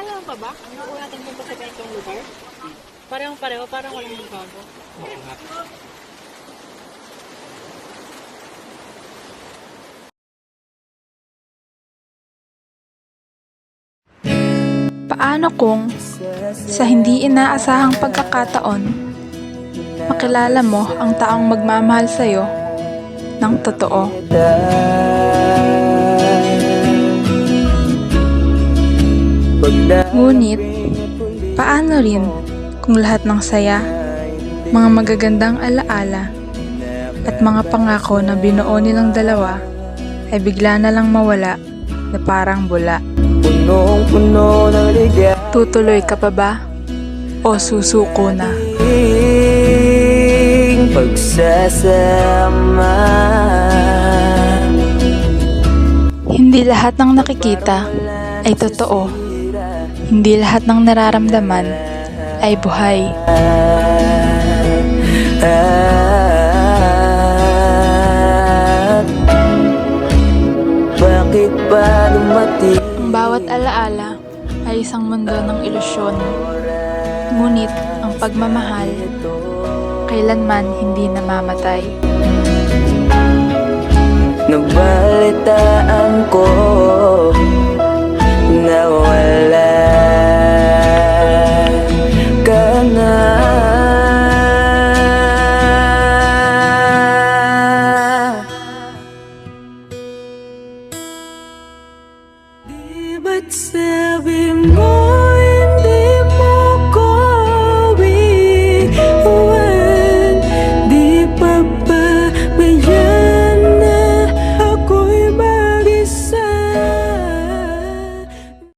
Malalaman pa ba? Ano kung natin punta sa ganitong lugar? Parehong-pareho, parang walang magbago. Oo nga. Paano kung sa hindi inaasahang pagkakataon, makilala mo ang taong magmamahal sa'yo ng totoo? Ngunit, paano rin kung lahat ng saya, mga magagandang alaala, at mga pangako na binuo nilang dalawa ay bigla na lang mawala na parang bula? Punong-puno ng ligaya. Tutuloy ka pa ba? O susuko na? Pagsasama. Hindi lahat ng nakikita ay totoo. Hindi lahat ng nararamdaman ay buhay. Bakit ba dumating? Ang bawat alaala ay isang mundo ng ilusyon. Ngunit ang pagmamahal kailanman hindi namamatay. Nabalitaan ko na wala ka na. Di ba't sabi mo